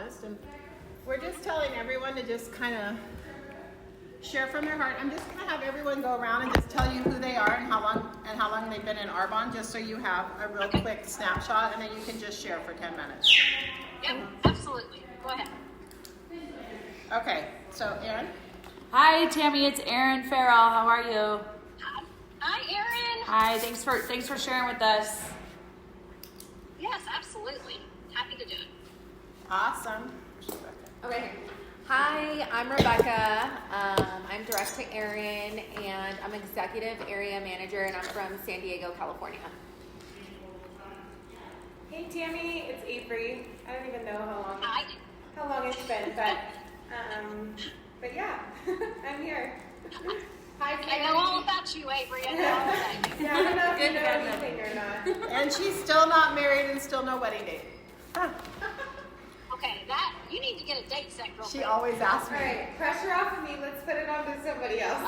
honest. And we're just telling everyone to just kind of share from their heart. I'm just going to have everyone go around and just tell you who they are and how long they've been in Arbonne, just so you have a real quick snapshot, and then you can just share for 10 minutes. Yep, absolutely. Go ahead. Okay, so Erin. Hi, Tammy. It's Erin Farrell. How are you? Hi, Erin. Hi. Thanks for sharing with us. Yes, absolutely. Happy to do it. Awesome. Okay. Hi, I'm Rebecca. I'm direct to Erin, and I'm executive area manager, and I'm from San Diego, California. Hey Tammy, it's Avery. I don't even know how long it's been, but yeah, I'm here. Hi, I know all about you, Avery. I know all about you. Yeah, I don't know if you know anything or not. And she's still not married and still no wedding date. Okay, that you need to get a date set, girl. She always asks All me. right, pressure off of me. Let's put it on to somebody else.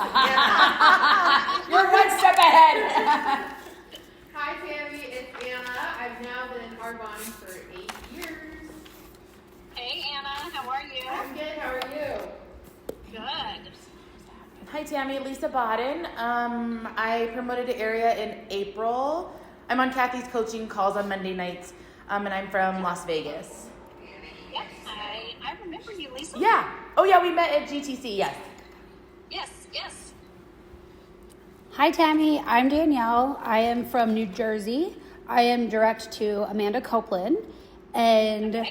You're one step ahead. Hi Tammy, it's Anna. I've now been in Arbonne for 8 years. Hey, Anna, how are you? I'm good. How are you? Good. Hi, Tammy. Lisa Bodden. I promoted to area in April. I'm on Kathy's coaching calls on Monday nights, and I'm from Las Vegas. Yep, I remember you, Lisa. Yeah. Oh, yeah. We met at GTC. Yes. Yes. Hi Tammy, I'm Danielle. I am from New Jersey. I am direct to Amanda Copeland, and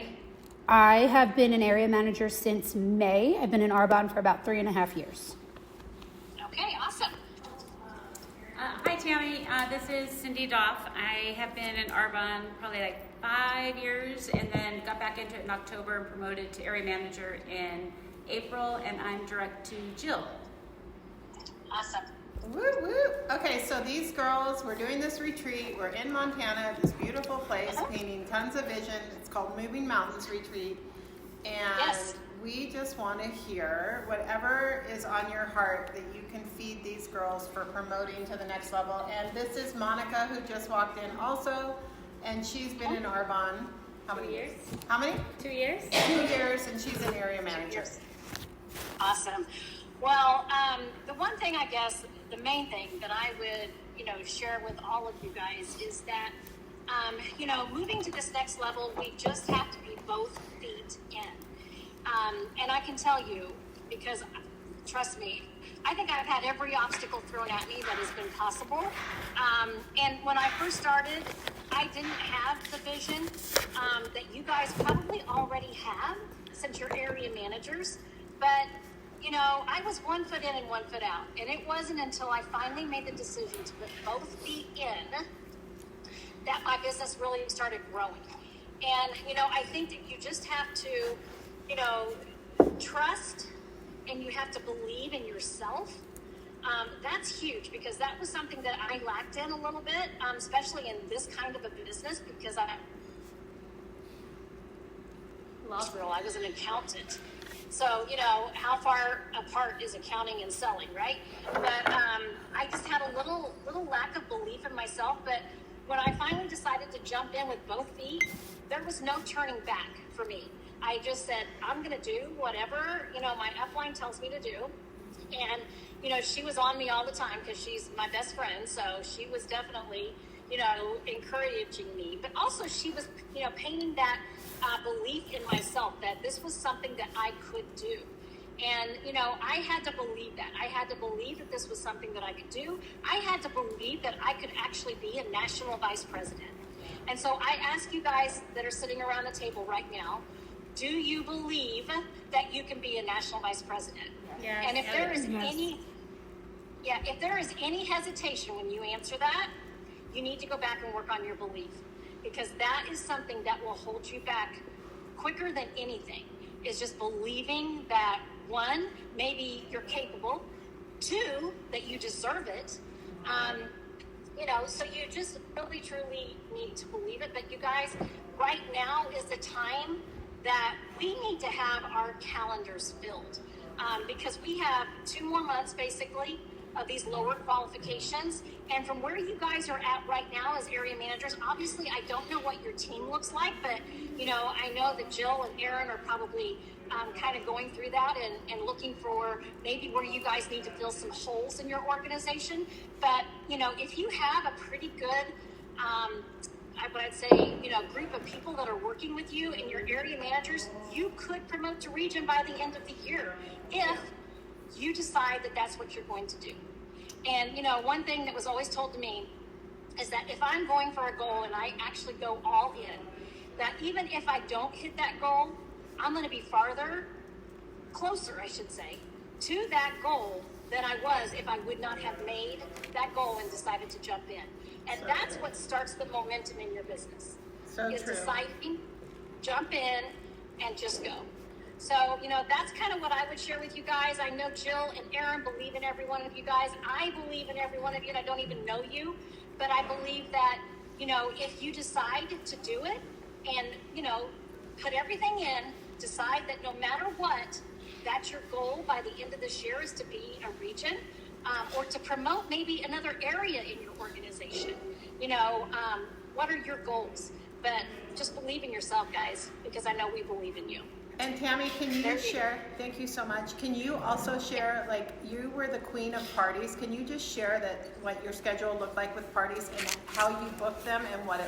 I have been an area manager since May. I've been in Arbonne for about 3.5 years. Okay, awesome. Hi Tammy, this is Cindy Doff. I have been in Arbonne probably like 5 years, and then got back into it in October and promoted to area manager in April, and I'm direct to Jill. Awesome. Woo woo. Okay, so these girls, we're doing this retreat. We're in Montana, this beautiful place, painting tons of vision. It's called Moving Mountains Retreat. And we just want to hear whatever is on your heart that you can feed these girls for promoting to the next level. And this is Monica, who just walked in also, and she's been in Arbonne. How many years? How many? 2 years. 2 years, and she's an area manager. Awesome. Well, the one thing, I guess, the main thing that I would, share with all of you guys is that, moving to this next level, we just have to be both feet in. And I can tell you, because trust me, I think I've had every obstacle thrown at me that has been possible. And when I first started, I didn't have the vision that you guys probably already have since you're area managers. But I was 1 foot in and 1 foot out. And it wasn't until I finally made the decision to put both feet in that my business really started growing. And, I think that you just have to, trust, and you have to believe in yourself. That's huge, because that was something that I lacked in a little bit, especially in this kind of a business, because I was an accountant. So, how far apart is accounting and selling, right? But I just had a little lack of belief in myself. But when I finally decided to jump in with both feet, there was no turning back for me. I just said, I'm going to do whatever, my upline tells me to do. And, she was on me all the time because she's my best friend. So she was definitely, encouraging me. But also she was, painting that belief in myself that this was something that I could do. And, I had to believe that. I had to believe that this was something that I could do. I had to believe that I could actually be a national vice president. And so I ask you guys that are sitting around the table right now, do you believe that you can be a national vice president? Yes. And if there is if there is any hesitation when you answer that, you need to go back and work on your belief, because that is something that will hold you back quicker than anything, is just believing that, one, maybe you're capable, two, that you deserve it. So you just really, truly need to believe it. But you guys, right now is the time that we need to have our calendars filled, because we have 2 more months, basically, of these lower qualifications. And from where you guys are at right now as area managers, obviously I don't know what your team looks like, but I know that Jill and Aaron are probably kind of going through that and looking for maybe where you guys need to fill some holes in your organization. But if you have a pretty good I'd say, group of people that are working with you and your area managers, you could promote to region by the end of the year if you decide that that's what you're going to do. And, one thing that was always told to me is that if I'm going for a goal and I actually go all in, that even if I don't hit that goal, I'm going to be closer, I should say, to that goal than I was if I would not have made that goal and decided to jump in. And that's what starts the momentum in your business. Is deciding, jump in, and just go. So, that's kind of what I would share with you guys. I know Jill and Aaron believe in every one of you guys. I believe in every one of you, and I don't even know you. But I believe that, if you decide to do it and, put everything in, decide that no matter what, that's your goal by the end of this year is to be a region. Or to promote maybe another area in your organization. What are your goals? But just believe in yourself, guys, because I know we believe in you. And Tammy, can you share, thank you so much, can you also share, you were the queen of parties, can you just share what your schedule looked like with parties and how you booked them and what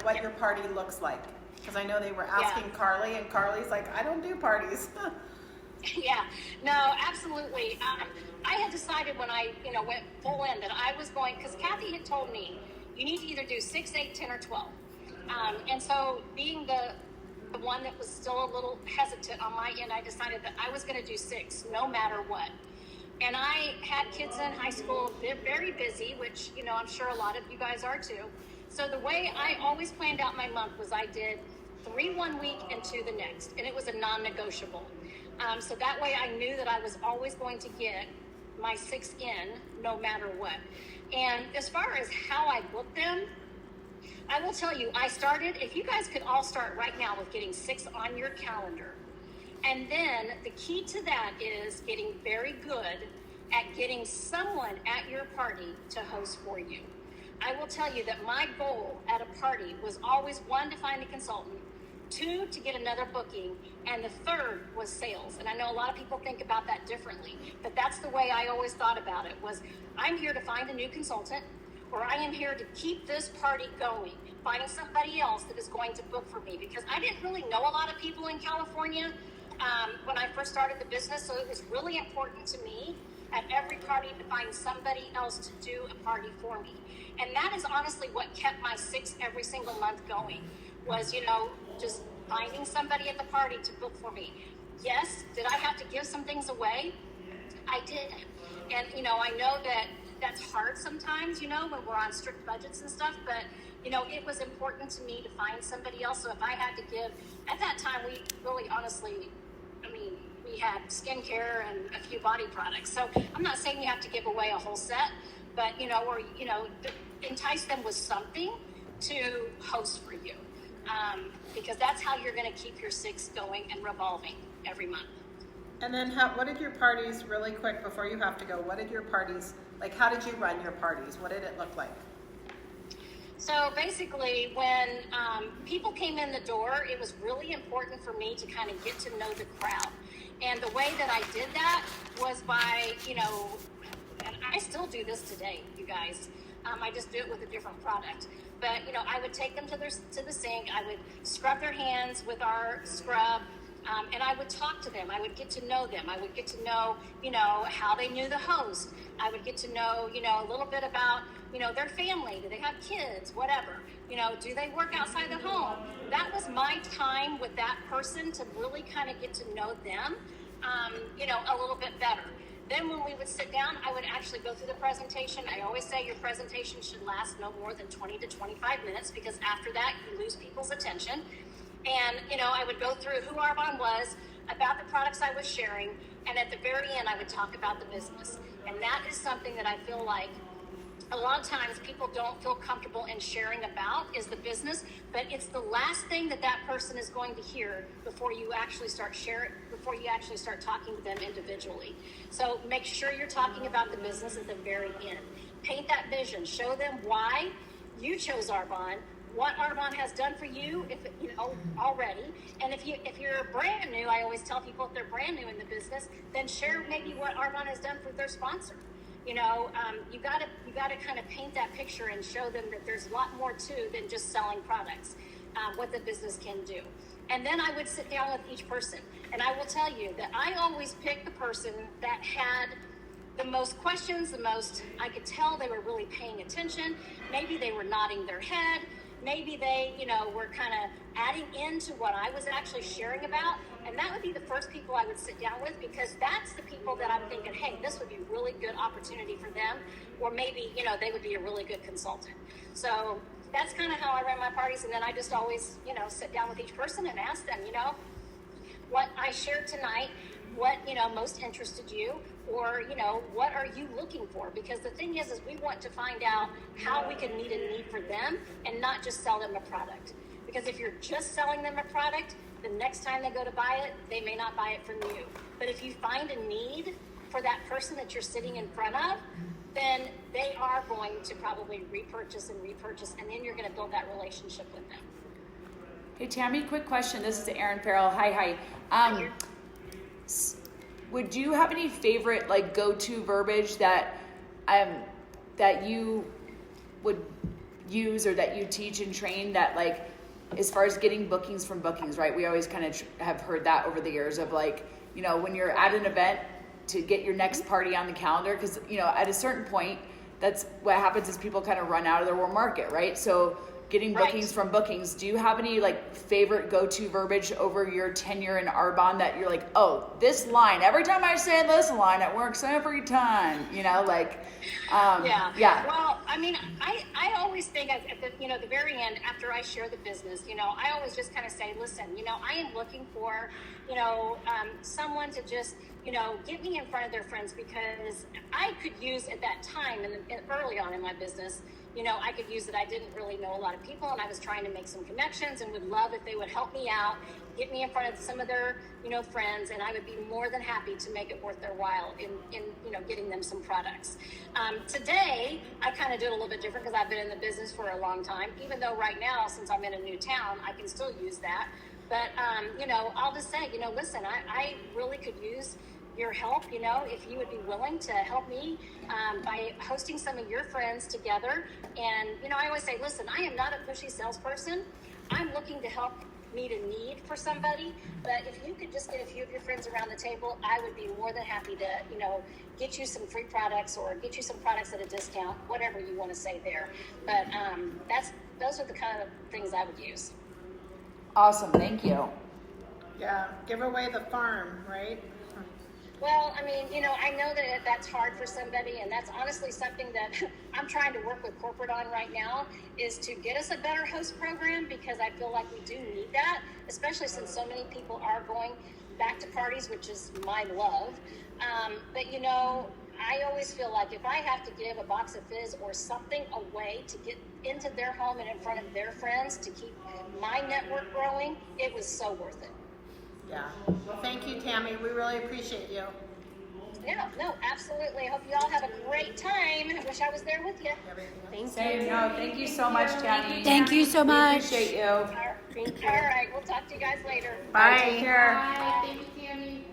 what your party looks like? Because I know they were asking Carly, and Carly's like, I don't do parties. Yeah, no, absolutely. I had decided when I, went full in that I was going, because Kathy had told me, you need to either do 6, 8, 10, or 12. And so being the one that was still a little hesitant on my end, I decided that I was going to do 6, no matter what. And I had kids in high school, they're very busy, which, I'm sure a lot of you guys are too. So the way I always planned out my month was I did 3 one week and 2 the next, and it was a non-negotiable. So that way I knew that I was always going to get my 6 in no matter what. And as far as how I booked them, I will tell you, I started, if you guys could all start right now with getting 6 on your calendar. And then the key to that is getting very good at getting someone at your party to host for you. I will tell you that my goal at a party was always 1, to find a consultant, 2, to get another booking, and the 3rd was sales. And I know a lot of people think about that differently, but that's the way I always thought about it, was I'm here to find a new consultant, or I am here to keep this party going, finding somebody else that is going to book for me, because I didn't really know a lot of people in California when I first started the business, so it was really important to me at every party to find somebody else to do a party for me. And that is honestly what kept my 6 every single month going, was, just finding somebody at the party to book for me. Yes, did I have to give some things away? I did. And, I know that that's hard sometimes, when we're on strict budgets and stuff, but, it was important to me to find somebody else. So if I had to give, at that time, we really honestly, we had skincare and a few body products. So I'm not saying you have to give away a whole set, but, or, entice them with something to host for you. Because that's how you're going to keep your 6 going and revolving every month. And then what did your parties, really quick before you have to go, what did your parties, how did you run your parties? What did it look like? So basically, when people came in the door, it was really important for me to kind of get to know the crowd. And the way that I did that was by, and I still do this today, you guys. I just do it with a different product. But, I would take them to the sink. I would scrub their hands with our scrub, and I would talk to them. I would get to know them. I would get to know, how they knew the host. I would get to know, a little bit about, their family. Do they have kids? Whatever. Do they work outside the home? That was my time with that person to really kind of get to know them, a little bit better. Then when we would sit down, I would actually go through the presentation. I always say your presentation should last no more than 20 to 25 minutes, because after that, you lose people's attention. And, I would go through who Arbonne was, about the products I was sharing, and at the very end, I would talk about the business. And that is something that I feel like a lot of times people don't feel comfortable in sharing about is the business, but it's the last thing that that person is going to hear before you actually start talking to them individually. So make sure you're talking about the business at the very end. Paint that vision. Show them why you chose Arbonne, what Arbonne has done for you, if already. And if you're brand new, I always tell people if they're brand new in the business, then share maybe what Arbonne has done for their sponsor. You gotta kind of paint that picture and show them that there's a lot more to than just selling products, what the business can do. And then I would sit down with each person, and I will tell you that I always pick the person that had the most questions, I could tell they were really paying attention. Maybe they were nodding their head. Maybe they, were kind of adding into what I was actually sharing about. And that would be the first people I would sit down with, because that's the people that I'm thinking, hey, this would be a really good opportunity for them. Or maybe, they would be a really good consultant. So that's kind of how I run my parties. And then I just always, sit down with each person and ask them, what I shared tonight, what, most interested you, or, what are you looking for? Because the thing is we want to find out how we can meet a need for them and not just sell them a product. Because if you're just selling them a product, the next time they go to buy it, they may not buy it from you. But if you find a need for that person that you're sitting in front of, then they are going to probably repurchase, and then you're going to build that relationship with them. Hey, Tammy, quick question. This is Erin Farrell. Hi. Would you have any favorite go-to verbiage that you would use or that you teach and train that as far as getting bookings from bookings, right? We always kind of have heard that over the years of when you're at an event to get your next party on the calendar, because at a certain point, that's what happens is people kind of run out of their warm market, right? So getting bookings from bookings, do you have any favorite go-to verbiage over your tenure in Arbonne that you're oh, this line, every time I say this line, it works every time, Yeah. Well, I mean, I always think at the very end, after I share the business, I always just kind of say, listen, I am looking for, someone to just, get me in front of their friends, because I could use at that time and early on in my business, I could use that I didn't really know a lot of people, and I was trying to make some connections and would love if they would help me out, get me in front of some of their, friends, and I would be more than happy to make it worth their while in getting them some products. Today, I kind of do it a little bit different because I've been in the business for a long time, even though right now, since I'm in a new town, I can still use that. But, I'll just say, listen, I really could use your help, if you would be willing to help me by hosting some of your friends together. And, I always say, listen, I am not a pushy salesperson. I'm looking to help meet a need for somebody. But if you could just get a few of your friends around the table, I would be more than happy to, get you some free products or get you some products at a discount, whatever you want to say there. But those are the kind of things I would use. Awesome. Thank you. Yeah. Give away the farm, right? Well, I mean, I know that that's hard for somebody, and that's honestly something that I'm trying to work with corporate on right now, is to get us a better host program, because I feel like we do need that, especially since so many people are going back to parties, which is my love. But, I always feel like if I have to give a box of fizz or something away to get into their home and in front of their friends to keep my network growing, it was so worth it. Yeah. Well, thank you, Tammy. We really appreciate you. Yeah, no, absolutely. I hope you all have a great time. I wish I was there with you. Thank you so much, Tammy. Thank you so much. Appreciate you. All right, we'll talk to you guys later. Bye. Take care. Bye. Thank you, Tammy.